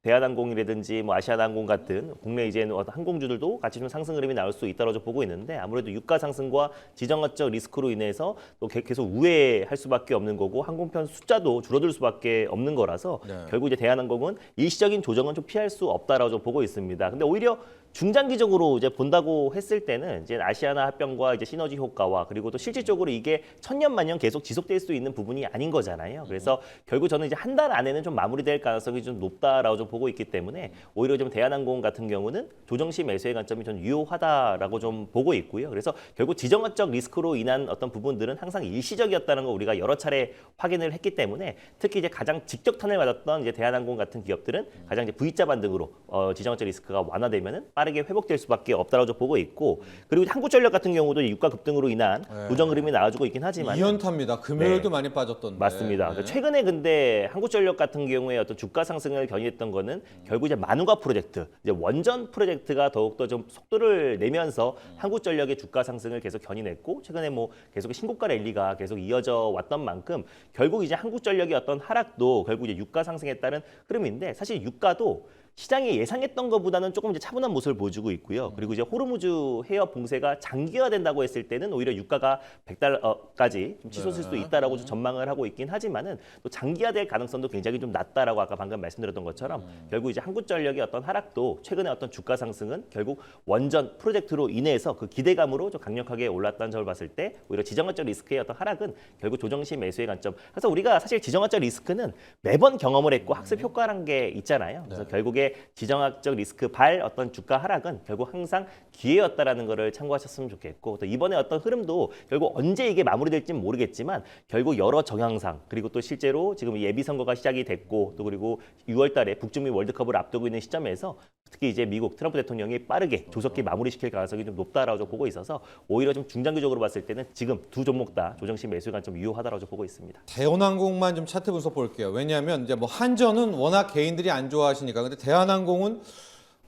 대한항공이라든지 뭐 아시아나항공 같은 국내 이제 어떤 항공주들도 같이 좀 상승 흐름이 나올 수 있다고 좀 보고 있는데 아무래도 유가 상승과 지정학적 리스크로 인해서 또 계속 우회할 수밖에 없는 거고 항공편 숫자도 줄어들 수밖에 없는 거라서 네. 결국 이제 대한항공은 일시적인 조정은 좀 피할 수 없다라고 좀 보고 있습니다. 근데 오히려 중장기적으로 이제 본다고 했을 때는 이제 아시아나 합병과 이제 시너지 효과와 그리고 또 실질적으로 이게 천년만년 계속 지속될 수 있는 부분이 아닌 거잖아요. 그래서 결국 저는 이제 한 달 안에는 좀 마무리될 가능성이 좀 높다라고 좀 보고 있기 때문에 오히려 좀 대한항공 같은 경우는 조정 시 매수의 관점이 좀 유효하다라고 좀 보고 있고요. 그래서 결국 지정학적 리스크로 인한 어떤 부분들은 항상 일시적이었다는 거 우리가 여러 차례 확인을 했기 때문에 특히 이제 가장 직격탄을 맞았던 이제 대한항공 같은 기업들은 가장 이제 V자 반등으로 지정학적 리스크가 완화되면은 빠르게 빠르게 회복될 수밖에 없다고 보고 있고 그리고 한국전력 같은 경우도 유가 급등으로 인한 부정 흐름이 나와주고 있긴 하지만 2연타입니다. 금요일도 많이 빠졌던데. 맞습니다. 네. 최근에 근데 한국전력 같은 경우에 어떤 주가 상승을 견인했던 거는 결국 이제 만우가 프로젝트, 이제 원전 프로젝트가 더욱더 좀 속도를 내면서 한국전력의 주가 상승을 계속 견인했고 최근에 뭐 계속 신고가 랠리가 계속 이어져 왔던 만큼 결국 이제 한국전력의 어떤 하락도 결국 이제 유가 상승에 따른 흐름인데 사실 유가도 시장이 예상했던 것보다는 조금 이제 차분한 모습을 보여주고 있고요. 그리고 이제 호르무즈 해협 봉쇄가 장기화된다고 했을 때는 오히려 유가가 100달러까지 좀 치솟을 수도 있다라고 좀 전망을 하고 있긴 하지만은 또 장기화될 가능성도 굉장히 좀 낮다라고 아까 방금 말씀드렸던 것처럼 결국 이제 한국전력의 어떤 하락도 최근에 어떤 주가 상승은 결국 원전 프로젝트로 인해서 그 기대감으로 좀 강력하게 올랐다는 점을 봤을 때 오히려 지정학적 리스크의 어떤 하락은 결국 조정시 매수의 관점. 그래서 우리가 사실 지정학적 리스크는 매번 경험을 했고 학습 효과라는 게 있잖아요. 그래서 결국에 지정학적 리스크 발 어떤 주가 하락은 결국 항상 기회였다라는 거를 참고하셨으면 좋겠고 또 이번에 어떤 흐름도 결국 언제 이게 마무리될지는 모르겠지만 결국 여러 정황상 그리고 또 실제로 지금 예비 선거가 시작이 됐고 또 그리고 6월 달에 북중미 월드컵을 앞두고 있는 시점에서 특히 이제 미국 트럼프 대통령이 빠르게 조속히 마무리시킬 가능성이 좀 높다라고 보고 있어서 오히려 좀 중장기적으로 봤을 때는 지금 두 종목 다 조정시 매수 관점 유효하다라고 보고 있습니다. 대한항공만 좀 차트 분석 볼게요. 왜냐하면 이제 뭐 한전은 워낙 개인들이 안 좋아하시니까 근데 대한항공은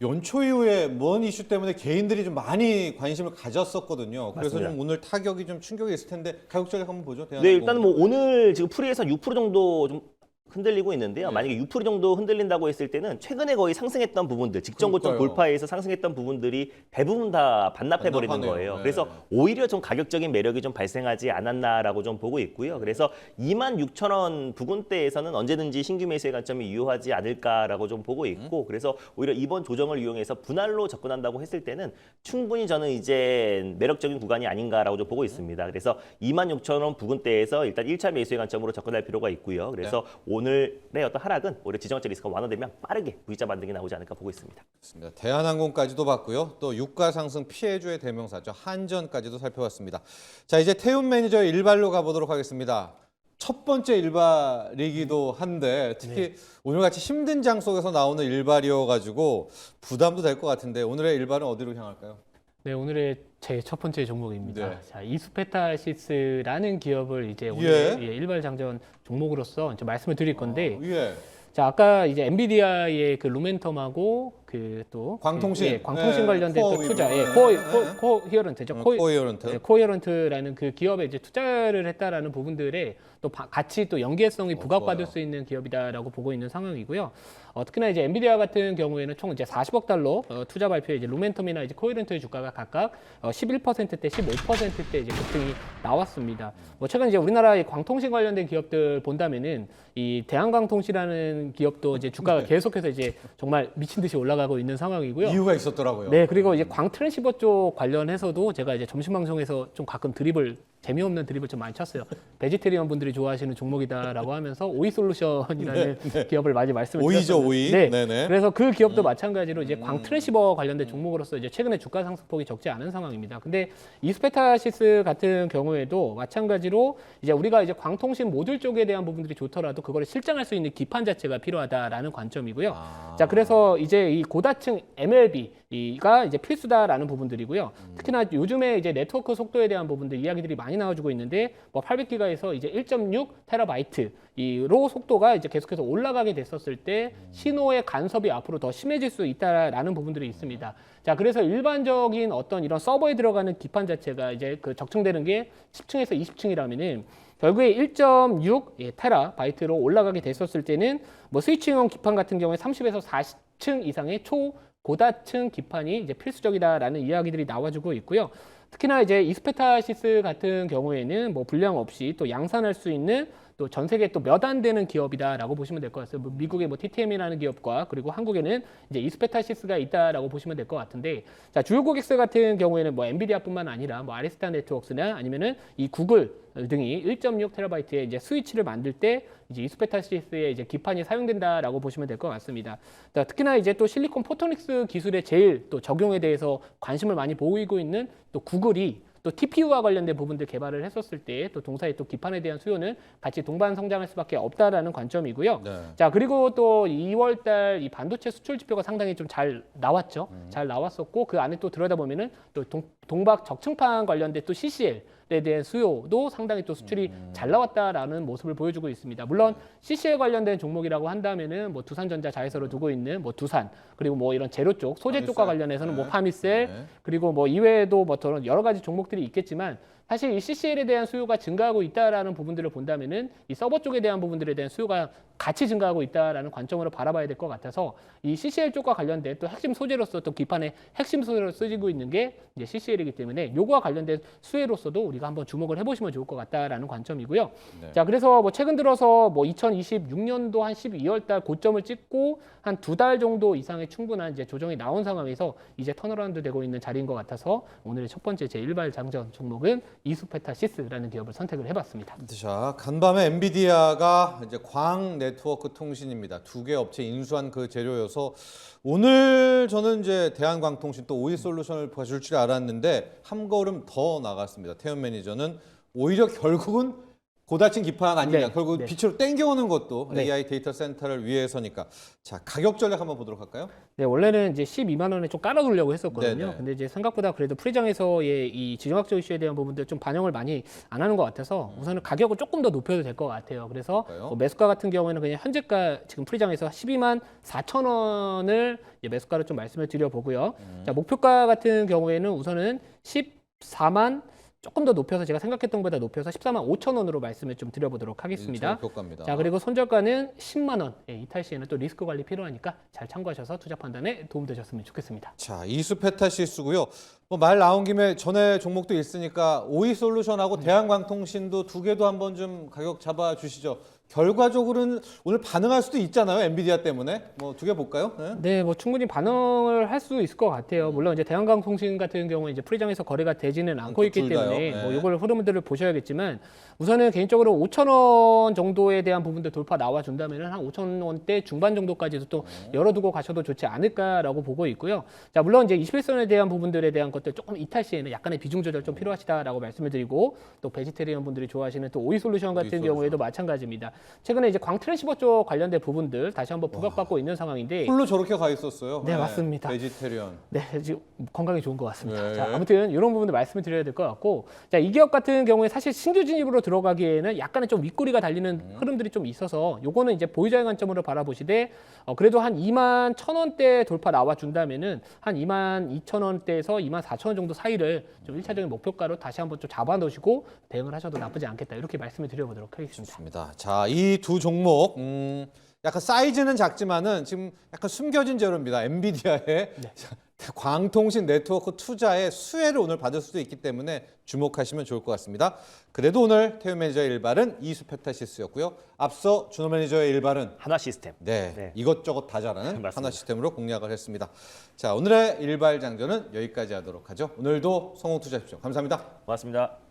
연초 이후에 뭔 이슈 때문에 개인들이 좀 많이 관심을 가졌었거든요. 그래서 맞습니다. 좀 오늘 타격이 좀 충격이 있을 텐데 가격 전략 한번 보죠. 대한항공. 네, 일단 뭐 오늘 지금 프리에서 6% 정도 좀 흔들리고 있는데요. 만약에 6% 정도 흔들린다고 했을 때는 최근에 거의 상승했던 부분들, 직전 고점 그러니까요. 돌파에서 상승했던 부분들이 대부분 다 반납해 버리는 반납하네요. 거예요. 네. 그래서 오히려 좀 가격적인 매력이 좀 발생하지 않았나라고 좀 보고 있고요. 그래서 26,000원 부근대에서는 언제든지 신규 매수의 관점이 유효하지 않을까라고 좀 보고 있고 그래서 오히려 이번 조정을 이용해서 분할로 접근한다고 했을 때는 충분히 저는 이제 매력적인 구간이 아닌가라고 좀 보고 있습니다. 그래서 26,000원 부근대에서 일단 1차 매수의 관점으로 접근할 필요가 있고요. 그래서 오늘의 어떤 하락은 오히려 지정학적 리스크가 완화되면 빠르게 V자 반등이 나오지 않을까 보고 있습니다. 그렇습니다. 대한항공까지도 봤고요. 또 유가 상승 피해주의 대명사죠. 한전까지도 살펴봤습니다. 자, 이제 태움 매니저의 일발로 가보도록 하겠습니다. 첫 번째 일발이기도 한데 특히 오늘같이 힘든 장 속에서 나오는 일발이어가지고 부담도 될 것 같은데 오늘의 일발은 어디로 향할까요? 네, 오늘의 제 첫 번째 종목입니다. 네. 자, 이스페타시스라는 기업을 이제 오늘 일발 장전 종목으로서 이제 말씀을 드릴 건데, 예. 자, 아까 이제 엔비디아의 그 루멘텀하고 그 또 광통신. 광통신 네, 관련된 코어 또 투자, 위브. 코히어런트죠. 코히어런트. 코히어런트라는 그 기업에 이제 투자를 했다라는 부분들에 또 같이 또 연계성이 부각받을 좋아요. 수 있는 기업이다라고 보고 있는 상황이고요. 특히나 이제 엔비디아 같은 경우에는 총 이제 40억 달러 투자 발표에 이제 루멘텀이나 이제 코히어런트의 주가가 각각 11%대, 15%대 이제 급등이 나왔습니다. 뭐 최근 이제 우리나라의 광통신 관련된 기업들 본다면은 이 대한광통시라는 기업도 이제 주가가 계속해서 이제 정말 미친 듯이 올라가고 있는 상황이고요. 이유가 있었더라고요. 네, 그리고 이제 광 트랜시버 쪽 관련해서도 제가 이제 점심 방송에서 좀 가끔 재미없는 드립을 좀 많이 쳤어요. 베지테리언 분들이 좋아하시는 종목이다라고 하면서 오이 솔루션이라는 기업을 많이 말씀을 오이죠, 드렸었는데 오이. 네. 네네. 그래서 그 기업도 마찬가지로 이제 광 트랜시버 관련된 종목으로서 이제 최근에 주가 상승폭이 적지 않은 상황입니다. 근데 이스페타시스 같은 경우에도 마찬가지로 이제 우리가 이제 광통신 모듈 쪽에 대한 부분들이 좋더라도 그거를 실장할 수 있는 기판 자체가 필요하다라는 관점이고요. 자, 그래서 이제 이 고다층 MLB가 이제 필수다라는 부분들이고요. 특히나 요즘에 이제 네트워크 속도에 대한 부분들 이야기들이 많이 나와주고 있는데 뭐 800기가에서 이제 1.6 테라바이트 이로 속도가 이제 계속해서 올라가게 됐었을 때 신호의 간섭이 앞으로 더 심해질 수 있다라는 부분들이 있습니다. 자, 그래서 일반적인 어떤 이런 서버에 들어가는 기판 자체가 이제 그 적층되는 게 10층에서 20층이라면은 결국에 1.6 테라바이트로 올라가게 됐었을 때는 뭐 스위치용 기판 같은 경우에 30에서 40층 이상의 고다층 기판이 이제 필수적이다라는 이야기들이 나와주고 있고요. 특히나 이제 이스페타시스 같은 경우에는 뭐 불량 없이 또 양산할 수 있는 또 전 세계 또 몇 안 되는 기업이다라고 보시면 될 것 같아요. 뭐 미국의 뭐 TTM이라는 기업과 그리고 한국에는 이제 이스페타시스가 있다라고 보시면 될 것 같은데, 자, 주요 고객사 같은 경우에는 뭐 엔비디아뿐만 아니라 뭐 아리스타 네트워크스나 아니면은 이 구글 등이 1.6 테라바이트의 이제 스위치를 만들 때 이제 이스페타시스의 이제 기판이 사용된다라고 보시면 될 것 같습니다. 자, 특히나 이제 또 실리콘 포토닉스 기술의 제일 또 적용에 대해서 관심을 많이 보이고 있는 또 구글이 또 TPU와 관련된 부분들 개발을 했었을 때 또 동사의 또 기판에 대한 수요는 같이 동반 성장할 수밖에 없다라는 관점이고요. 네. 자, 그리고 또 2월 달 이 반도체 수출 지표가 상당히 좀 잘 나왔죠. 잘 나왔었고 그 안에 또 들여다보면은 또 동박 적층판 관련된 또 CCL에 대한 수요도 상당히 또 수출이 잘 나왔다라는 모습을 보여주고 있습니다. 물론 CCL 관련된 종목이라고 한다면은 뭐 두산전자 자회사로 두고 있는 뭐 두산 그리고 뭐 이런 재료 쪽 소재 쪽과 관련해서는 뭐 파미셀 네. 그리고 그리고 뭐 이외에도 뭐 저런 여러 가지 종목들이 있겠지만 사실 이 CCL에 대한 수요가 증가하고 있다라는 부분들을 본다면은 이 서버 쪽에 대한 부분들에 대한 수요가 같이 증가하고 있다라는 관점으로 바라봐야 될 것 같아서 이 CCL 쪽과 관련된 또 핵심 소재로서 또 기판의 핵심 소재로 쓰이고 있는 게 이제 CCL이기 때문에 요거와 관련된 수혜로서도 우리가 한번 주목을 해보시면 좋을 것 같다라는 관점이고요. 네. 자, 그래서 뭐 최근 들어서 뭐 2026년도 한 12월 달 고점을 찍고 한 2달 정도 이상의 충분한 이제 조정이 나온 상황에서 이제 턴어라운드 되고 있는 자리인 것 같아서 오늘의 첫 번째 제 1발 장전 종목은 이수페타시스라는 기업을 선택을 해봤습니다. 자, 간밤에 엔비디아가 이제 광 네트워크 통신입니다. 두 개 업체 인수한 그 재료여서 오늘 저는 이제 대한광통신 또 오이솔루션을 봐줄 줄 알았는데 한 걸음 더 나갔습니다. 태연 매니저는 오히려 결국은 고다친 기판 아니냐. 네, 결국 네. 빛으로 땡겨오는 것도 네. AI 데이터 센터를 위해서니까. 자, 가격 전략 한번 보도록 할까요? 네, 원래는 이제 12만 원에 좀 깔아두려고 했었거든요. 네네. 근데 이제 생각보다 그래도 프리장에서의 이 지정학적 이슈에 대한 부분들 좀 반영을 많이 안 하는 것 같아서 우선은 가격을 조금 더 높여도 될 것 같아요. 그래서 그럴까요? 뭐 매수가 같은 경우에는 그냥 현재가 지금 프리장에서 12만 4천 원을 매수가를 좀 말씀을 드려보고요. 자, 목표가 같은 경우에는 우선은 14만 조금 더 높여서 제가 생각했던 것보다 높여서 14만 5천 원으로 말씀을 좀 드려보도록 하겠습니다. 교과입니다. 자, 그리고 손절가는 10만 원. 예, 이탈 시에는 또 리스크 관리 필요하니까 잘 참고하셔서 투자 판단에 도움되셨으면 좋겠습니다. 자, 이수페타시스고요. 뭐 말 나온 김에 전에 종목도 있으니까 오이솔루션하고 대한광통신도 두 개도 한번 좀 가격 잡아 주시죠. 결과적으로는 오늘 반응할 수도 있잖아요. 엔비디아 때문에. 뭐 두 개 볼까요? 네. 네, 뭐 충분히 반응을 할 수 있을 것 같아요. 물론 이제 대한광통신 같은 경우에 이제 프리장에서 거래가 되지는 않고 있기 둘 다요. 때문에 네. 뭐 이걸 흐름들을 보셔야겠지만 우선은 개인적으로 5천 원 정도에 대한 부분들 돌파 나와 준다면은 한 5천 원대 중반 정도까지도 또 열어두고 가셔도 좋지 않을까라고 보고 있고요. 자, 물론 이제 21선에 대한 부분들에 대한 것들 조금 이탈 시에는 약간의 비중 조절 좀 필요하시다라고 말씀을 드리고 또 베지테리언 분들이 좋아하시는 또 오이솔루션 같은 오이솔루션. 경우에도 마찬가지입니다. 최근에 이제 광 트랜시버 쪽 관련된 부분들 다시 한번 부각받고 있는 상황인데 풀로 저렇게 가 있었어요. 네, 맞습니다. 베지테리언. 네, 지금 건강에 좋은 것 같습니다. 네. 자, 아무튼 이런 부분도 말씀을 드려야 될 것 같고, 자, 이 기업 같은 경우에 사실 신규 진입으로 들어가기에는 약간의 좀 윗꼬리가 달리는 흐름들이 좀 있어서, 요거는 이제 보유자의 관점으로 바라보시되, 그래도 한 2만 1,000원대 돌파 나와 준다면은 한 2만 2,000원대에서 2만 4,000원 정도 사이를 좀 1차적인 목표가로 다시 한번 좀 잡아 놓으시고 대응을 하셔도 나쁘지 않겠다. 이렇게 말씀을 드려보도록 하겠습니다. 좋습니다. 자, 이 두 종목 약간 사이즈는 작지만은 지금 약간 숨겨진 재료입니다. 엔비디아의 광통신 네트워크 투자의 수혜를 오늘 받을 수도 있기 때문에 주목하시면 좋을 것 같습니다. 그래도 오늘 태우 매니저의 일발은 이수페타시스였고요. 앞서 준호 매니저의 일발은 하나 시스템. 네, 이것저것 다 잘하는 맞습니다. 하나 시스템으로 공략을 했습니다. 자, 오늘의 일발 장전은 여기까지 하도록 하죠. 오늘도 성공 투자하십시오. 감사합니다. 고맙습니다.